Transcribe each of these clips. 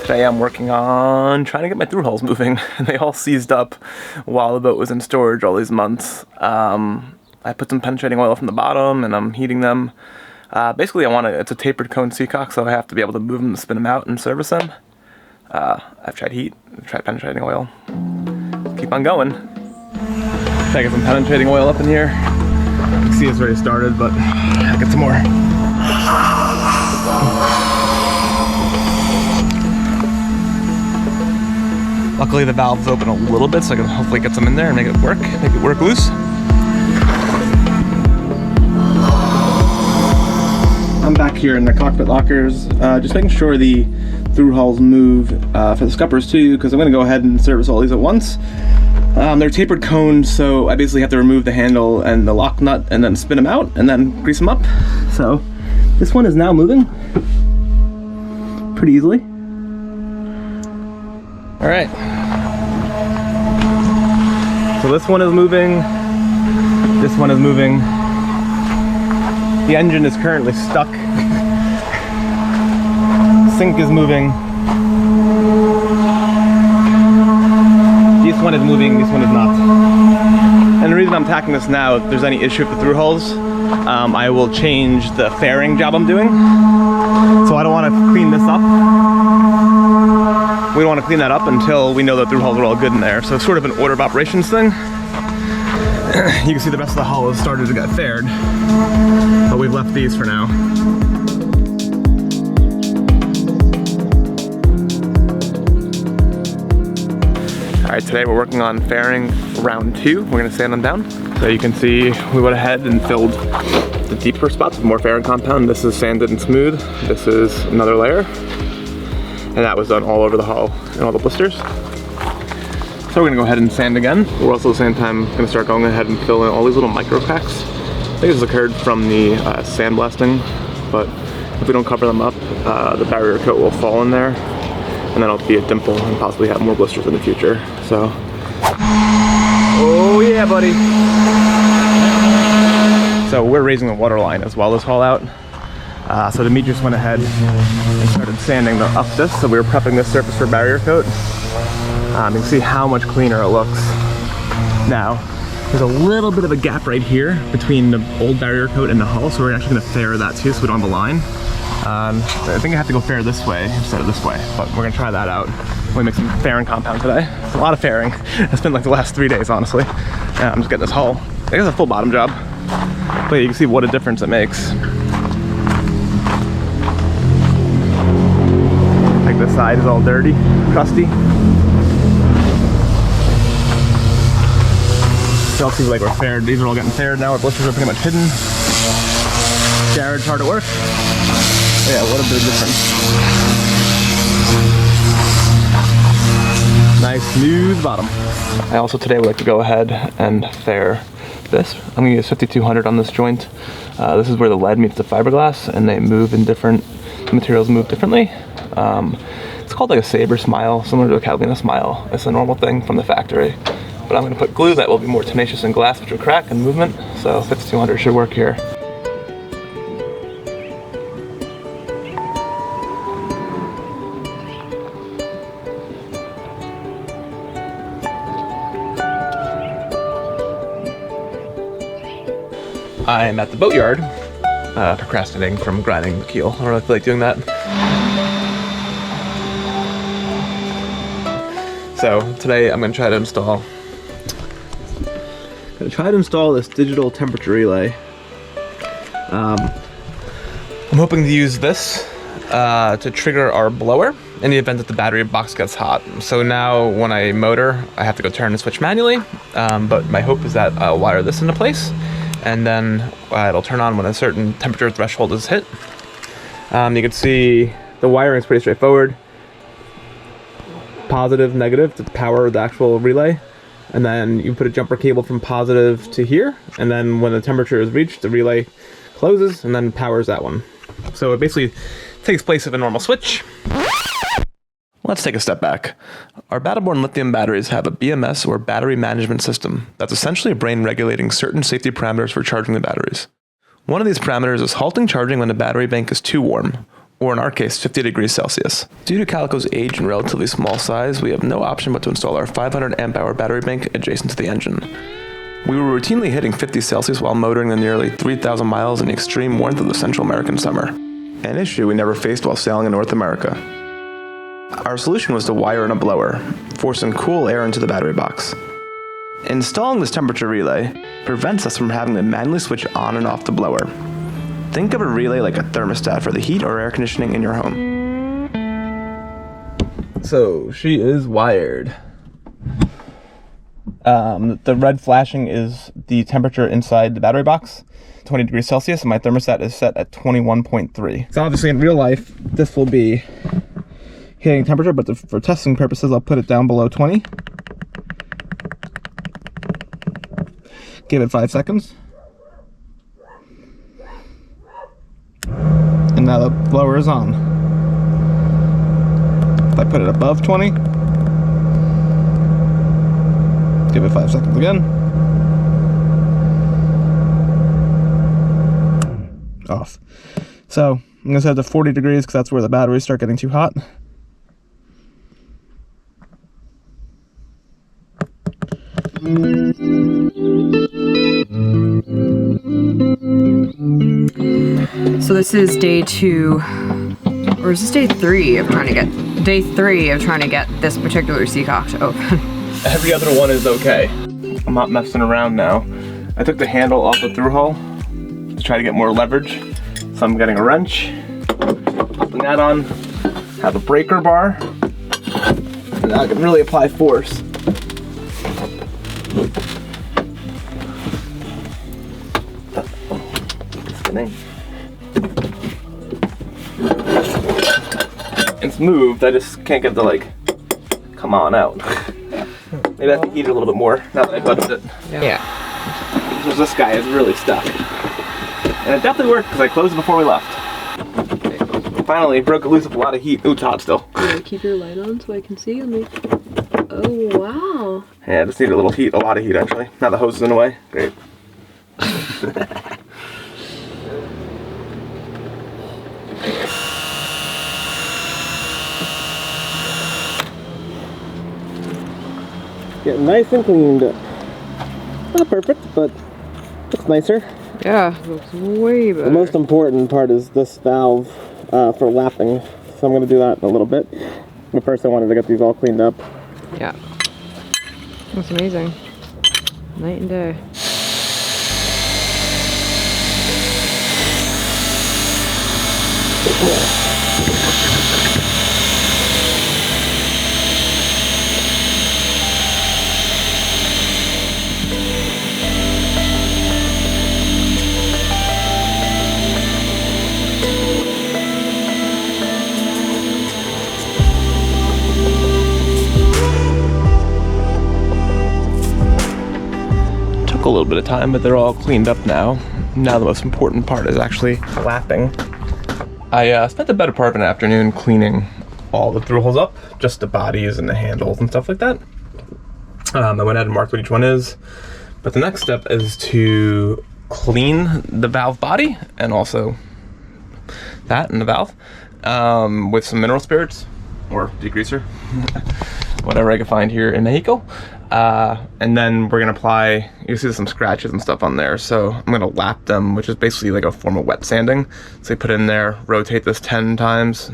Today I'm working on trying to get my thru-hulls moving. They all seized up while the boat was in storage all these months. I put some penetrating oil from the bottom and I'm heating them. Basically it's a tapered cone seacock, so I have to be able to move them, spin them out and service them. I've tried heat, I've tried penetrating oil. Keep on going. I get some penetrating oil up in here. You can see it's already started, but I'll get some more. Luckily the valve's open a little bit, so I can hopefully get some in there and make it work loose. I'm back here in the cockpit lockers, just making sure the thru-hulls move for the scuppers too, because I'm going to go ahead and service all these at once. They're tapered cones, so I basically have to remove the handle and the lock nut and then spin them out and then grease them up. So this one is now moving pretty easily. All right. So this one is moving. This one is moving. The engine is currently stuck. Sink is moving. This one is moving, this one is not. And the reason I'm tacking this now, if there's any issue with the thru-hulls, I will change the fairing job I'm doing. So I don't want to clean this up. We don't want to clean that up until we know the thru-hulls are all good in there. So it's sort of an order of operations thing. You can see the rest of the hull has started to get faired, but we've left these for now. All right, today we're working on fairing round 2. We're gonna sand them down. So you can see we went ahead and filled the deeper spots with more fairing compound. This is sanded and smooth. This is another layer. And that was done all over the hull and all the blisters. So we're gonna go ahead and sand again. We're also at the same time gonna start going ahead and fill in all these little micro cracks. I think this occurred from the sandblasting, but if we don't cover them up, the barrier coat will fall in there, and then it'll be a dimple and possibly have more blisters in the future. So, oh yeah, buddy. So we're raising the water line as well this haul out. So Demetrius went ahead and started sanding up this, so we were prepping this surface for barrier coat. You can see how much cleaner it looks now. There's a little bit of a gap right here between the old barrier coat and the hull, so we're actually going to fair that too, so we don't have a line. I think I have to go fair this way instead of this way, but we're going to try that out. We make some fairing compound today. It's a lot of fairing. It's been like the last 3 days, honestly. Yeah, I'm just getting this hull. I guess it's a full bottom job, but you can see what a difference it makes. Like this side is all dirty, crusty. So see, like we're faired. These are all getting faired now. Our blisters are pretty much hidden. Jared's hard at work. Yeah, what a big difference. Nice smooth bottom. I also today would like to go ahead and fair this. I'm gonna use 5200 on this joint. This is where the lead meets the fiberglass, and they move in different, the materials move differently. It's called like a saber smile, similar to a Catalina smile. It's a normal thing from the factory. But I'm going to put glue that will be more tenacious than glass, which will crack and movement. So 5200 should work here. I'm at the boatyard, procrastinating from grinding the keel. I don't really feel like doing that. So today I'm going to try to install this digital temperature relay. I'm hoping to use this to trigger our blower in the event that the battery box gets hot. So now when I motor, I have to go turn the switch manually, but my hope is that I'll wire this into place, and then it'll turn on when a certain temperature threshold is hit. You can see the wiring is pretty straightforward. Positive, negative to power the actual relay. And then you put a jumper cable from positive to here, and then when the temperature is reached, the relay closes and then powers that one. So it basically takes place of a normal switch. Let's take a step back. Our Battle-born lithium batteries have a BMS, or battery management system, that's essentially a brain regulating certain safety parameters for charging the batteries. One of these parameters is halting charging when the battery bank is too warm, or in our case, 50 degrees Celsius. Due to Calico's age and relatively small size, we have no option but to install our 500 amp hour battery bank adjacent to the engine. We were routinely hitting 50 Celsius while motoring the nearly 3,000 miles in the extreme warmth of the Central American summer, an issue we never faced while sailing in North America. Our solution was to wire in a blower, forcing cool air into the battery box. Installing this temperature relay prevents us from having to manually switch on and off the blower. Think of a relay like a thermostat for the heat or air conditioning in your home. So she is wired. The red flashing is the temperature inside the battery box, 20 degrees Celsius, and my thermostat is set at 21.3. So obviously in real life, this will be hitting temperature, but for testing purposes, I'll put it down below 20. Give it 5 seconds. And now the blower is on. If I put it above 20, give it 5 seconds again. Off. So I'm gonna set it to 40 degrees because that's where the batteries start getting too hot. So this is day 2, or is this day 3 of trying to get, day 3 of trying to get this particular seacock to open. Every other one is okay. I'm not messing around now. I took the handle off the thru-hull to try to get more leverage. So I'm getting a wrench, popping that on, have a breaker bar, and now I can really apply force. It's moved, I just can't get the come on out. Maybe I have to heat it a little bit more now that I buttoned it. Yeah. Because this guy is really stuck. And it definitely worked because I closed it before we left. Finally, broke it loose with a lot of heat. Ooh, it's hot still. Keep your light on so I can see. Oh, wow. Yeah, I just need a little heat, a lot of heat actually. Now the hose is in the way. Great. Getting nice and cleaned up. Not perfect, but looks nicer. Yeah, it looks way better. The most important part is this valve for lapping. So I'm going to do that in a little bit. But first I wanted to get these all cleaned up. Yeah. That's amazing. Night and day. A little bit of time, but they're all cleaned up now. Now the most important part is actually lapping. I spent the better part of an afternoon cleaning all the thru-hulls up, just the bodies and the handles and stuff like that. I went ahead and marked what each one is, but the next step is to clean the valve body and also that and the valve with some mineral spirits or degreaser, whatever I can find here in Mexico. And then we're gonna apply, you see some scratches and stuff on there, so I'm gonna lap them, which is basically like a form of wet sanding. So you put it in there, rotate this 10 times,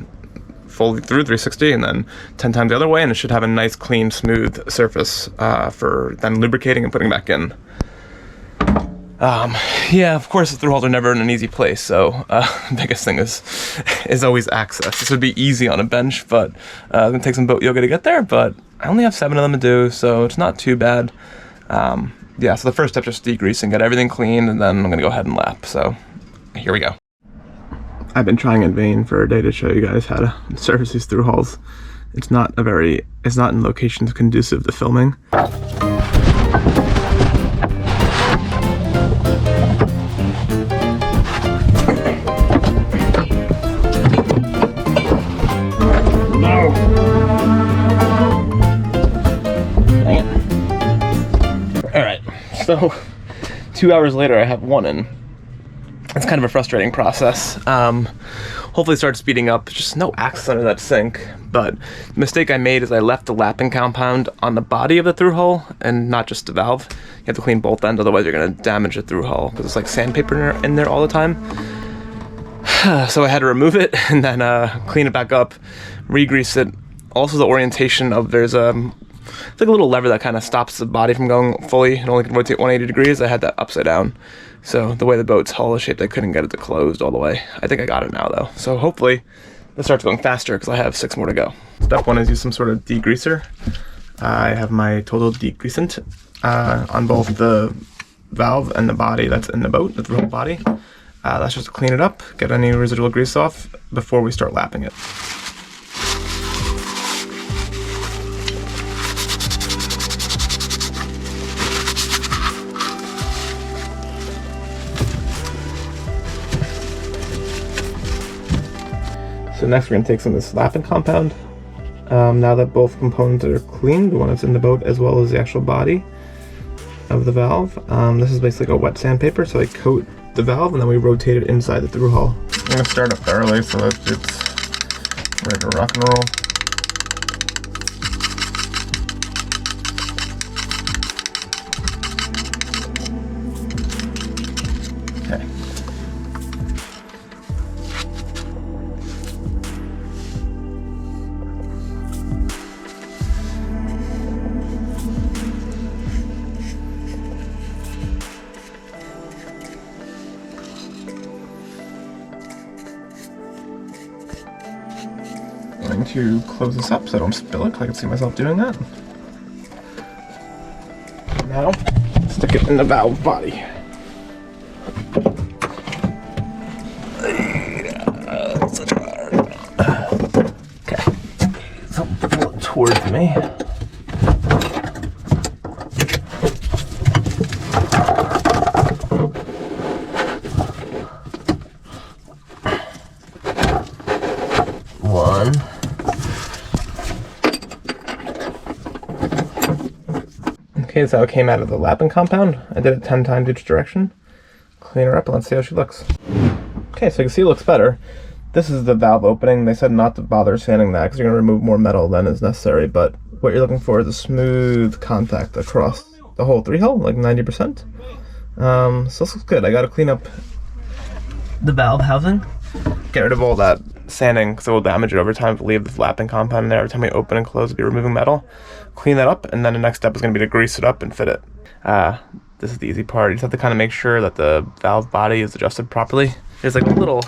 fully through 360, and then 10 times the other way, and it should have a nice, clean, smooth surface for then lubricating and putting back in. Yeah, of course the thru-hulls are never in an easy place, so the biggest thing is always access. This would be easy on a bench, but it's gonna take some boat yoga to get there, but I only have 7 of them to do, so it's not too bad. Yeah, so the first step is just degreasing, get everything cleaned, and then I'm gonna go ahead and lap, so here we go. I've been trying in vain for a day to show you guys how to service these thru-hulls. It's not in locations conducive to filming. So 2 hours later I have one in. it's kind of a frustrating process. Hopefully start speeding up. Just no access under that sink. But the mistake I made is I left the lapping compound on the body of the thru-hull and not just the valve. You have to clean both ends, otherwise you're going to damage the thru-hull because it's like sandpaper in there all the time. So I had to remove it and then clean it back up, re-grease it. Also the orientation of it's like a little lever that kind of stops the body from going fully and only can rotate 180 degrees. I had that upside down. So the way the boat's hull is shaped, I couldn't get it to closed all the way. I think I got it now though. So hopefully it starts going faster because I have 6 more to go. Step 1 is use some sort of degreaser. I have my total degreasant on both the valve and the body that's in the boat, the thru-hull body. That's just to clean it up, get any residual grease off before we start lapping it. So next we're going to take some of this lapping compound. Now that both components are cleaned, the one that's in the boat as well as the actual body of the valve. This is basically like a wet sandpaper, so I coat the valve and then we rotate it inside the thru-hull. I'm going to start it thoroughly so that it's ready to rock and roll. Okay. I'm going to close this up so I don't spill it, because I can see myself doing that. Now, stick it in the valve body. Okay, so pull it towards me. One. Okay, that's how it came out of the lapping compound. I did it 10 times each direction. Clean her up and let's see how she looks. Okay, so you can see it looks better. This is the valve opening. They said not to bother sanding that because you're going to remove more metal than is necessary, but what you're looking for is a smooth contact across the whole thru-hull, like 90%. So this looks good. I got to clean up the valve housing, get rid of all that sanding because it will damage it over time if we leave the lapping compound in there. Every time we open and close, we'll be removing metal. Clean that up, and then the next step is going to be to grease it up and fit it. This is the easy part. You just have to kind of make sure that the valve body is adjusted properly. There's like a little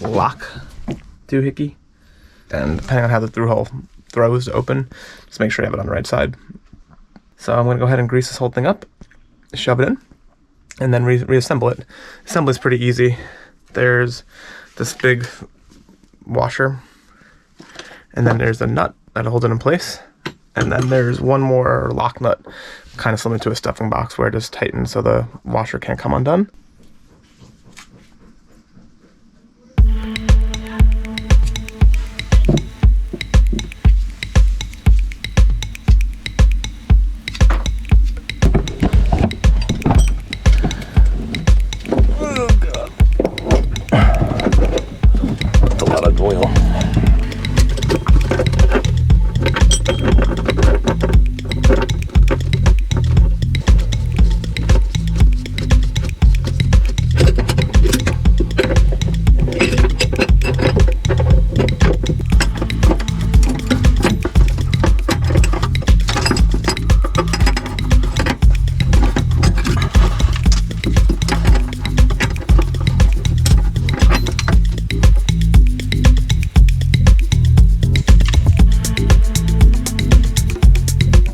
lock doohickey, and depending on how the thru-hull throws to open, just make sure you have it on the right side. So I'm going to go ahead and grease this whole thing up, shove it in, and then reassemble it. Assembly is pretty easy. There's this big washer, and then there's a nut that'll hold it in place, and then there's one more lock nut, kind of similar to a stuffing box, where it just tightens so the washer can't come undone.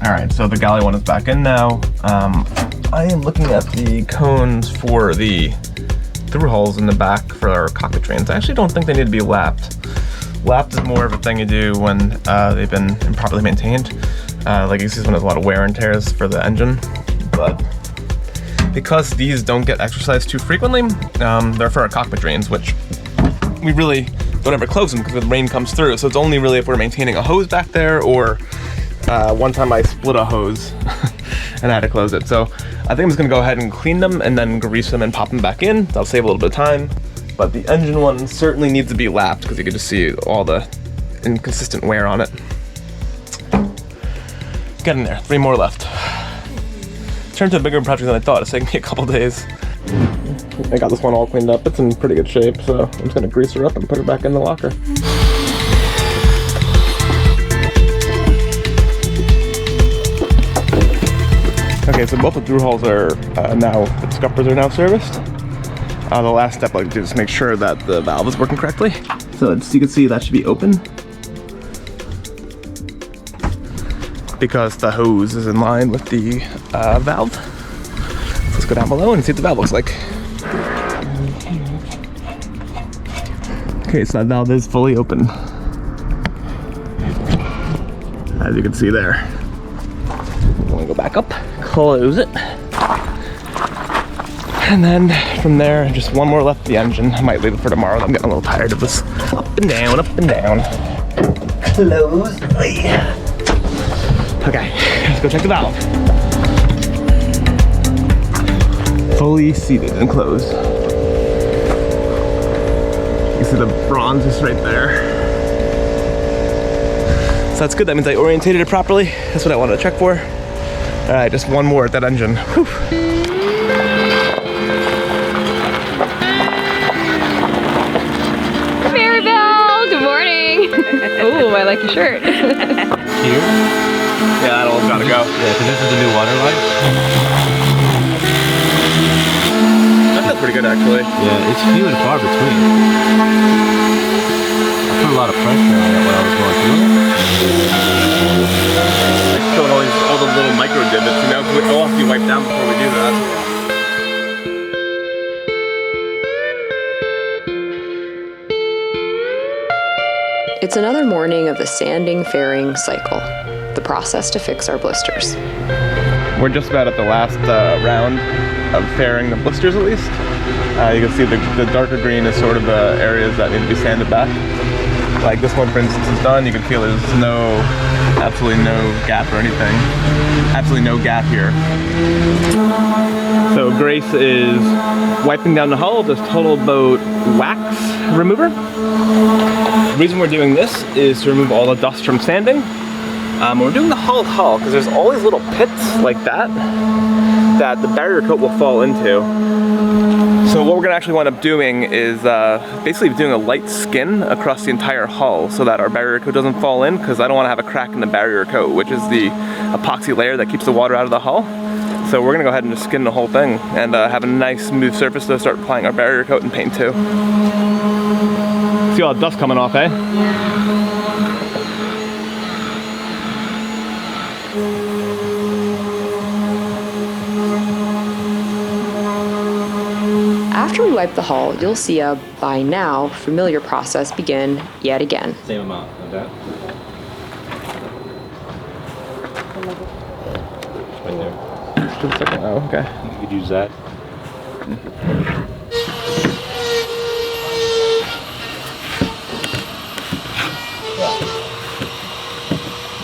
Alright, so the galley one is back in now. I am looking at the cones for the thru-hulls in the back for our cockpit trains. I actually don't think they need to be lapped. Lapped is more of a thing you do when they've been improperly maintained. Like you see when there's a lot of wear and tears for the engine. But because these don't get exercised too frequently, they're for our cockpit drains, which we really don't ever close them because the rain comes through. So it's only really if we're maintaining a hose back there, or one time I split a hose and I had to close it. So I think I'm just gonna go ahead and clean them and then grease them and pop them back in. That'll save a little bit of time. But the engine one certainly needs to be lapped because you can just see all the inconsistent wear on it. Getting there, 3 more left. Turned to a bigger project than I thought. It's taking me a couple days. I got this one all cleaned up. It's in pretty good shape, so I'm just gonna grease her up and put her back in the locker. Okay, so both the thru-hulls are now, the scuppers are now serviced. The last step I like to do is make sure that the valve is working correctly. So as you can see, that should be open, because the hose is in line with the valve. So let's go down below and see what the valve looks like. Okay, so that valve is fully open, as you can see there. I'm gonna go back up, close it. And then from there, just one more left of the engine. I might leave it for tomorrow. I'm getting a little tired of this up and down, up and down. Close. Okay, let's go check the valve. Fully seated and closed. You see the bronze is right there. So that's good, that means I orientated it properly. That's what I wanted to check for. All right, just one more at that engine. Whew. Marybell, good morning. Oh, I like your shirt. Here? Yeah, that all's gotta go. Yeah, because this is the new water line. That feels pretty good, actually. Yeah, it's few and far between. I put a lot of pressure on it when I was going through it. It's showing all the little micro divots, you know, because we'll have to be wiped down before we do that. It's another morning of the sanding fairing cycle, the process to fix our blisters. We're just about at the last round of fairing the blisters, at least. You can see the darker green is sort of the areas that need to be sanded back. Like this one, for instance, is done. You can feel there's absolutely no gap or anything. Absolutely no gap here. So Grace is wiping down the hull with this Total Boat wax remover. The reason we're doing this is to remove all the dust from sanding. We're doing the hull because there's all these little pits like that the barrier coat will fall into. So what we're gonna actually wind up doing is basically doing a light skin across the entire hull so that our barrier coat doesn't fall in, because I don't wanna have a crack in the barrier coat, which is the epoxy layer that keeps the water out of the hull. So we're gonna go ahead and just skin the whole thing and have a nice smooth surface to start applying our barrier coat and paint to. See all the dust coming off, eh? After we wipe the hull, you'll see a, by now, familiar process begin yet again. Same amount of that. Right there. Oh, okay. You could use that.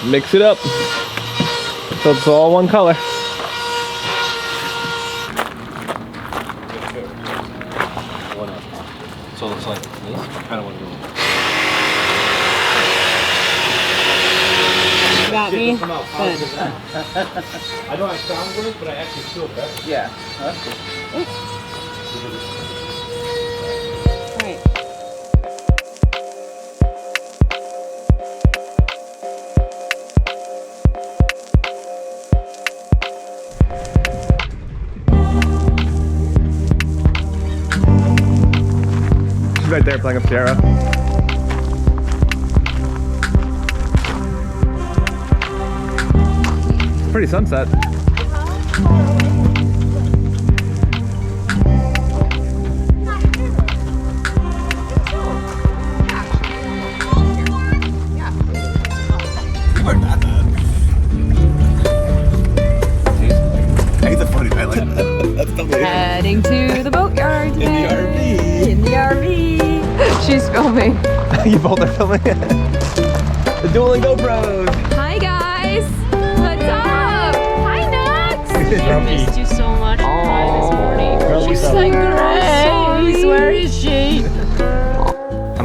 Mix it up so it's all one color. So it looks like this. Kind of want to do. Got me. Good. I know I sound good, but I actually feel better. Yeah, that's good. Right. She's right there playing up Sierra. Pretty sunset. Heading to the boatyard today. In the RV. She's filming. You both are filming it. The dueling GoPros. Hi guys. What's up? Hi Nux. I missed you so much.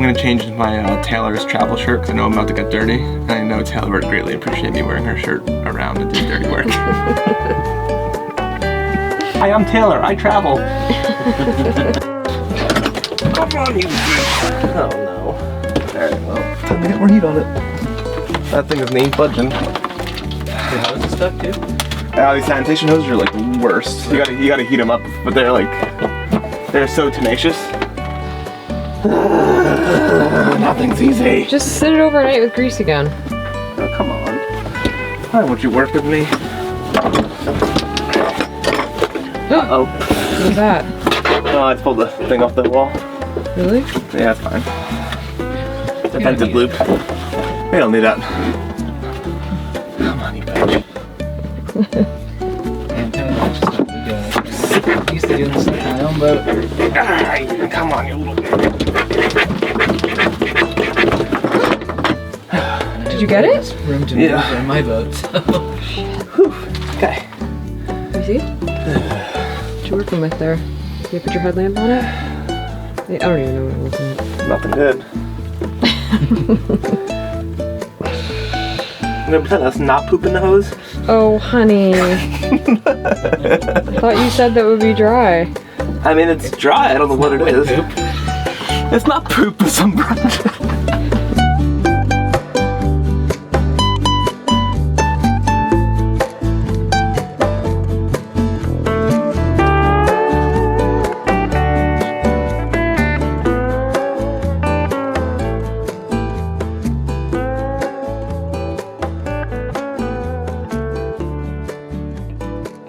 gonna change my Taylor's travel shirt because I know I'm about to get dirty. And I know Taylor would greatly appreciate me wearing her shirt around and do dirty work. Hi, I'm Taylor. I travel. Come on, you bitch. Oh no. Alright, well, time to get more heat on it. That thing is ain't budging. Your hose is stuck too? These sanitation hoses are like the worst. You gotta heat them up, but they're so tenacious. Nothing's easy. Just sit it overnight with grease again. Oh, come on. Why won't you work with me? Uh-oh. What was that? Oh, I just pulled the thing off the wall. Really? Yeah, it's fine. Defensive loop. We don't need that. Come on, you bitch. And tell me what stuff we got. I used to do this stuff on my own boat. Alright, come on, you little bitch. Did you get it? There's room to maneuver in my boat. So. Okay. You see? What you working with there? Did you put your headlamp on it? I don't even know what I'm looking at. Nothing good. I'm gonna pretend that's not poop in the hose. Oh, honey. I thought you said that would be dry. I mean, it's dry. I don't know what it is. Poop. It's not poop, it's some brand.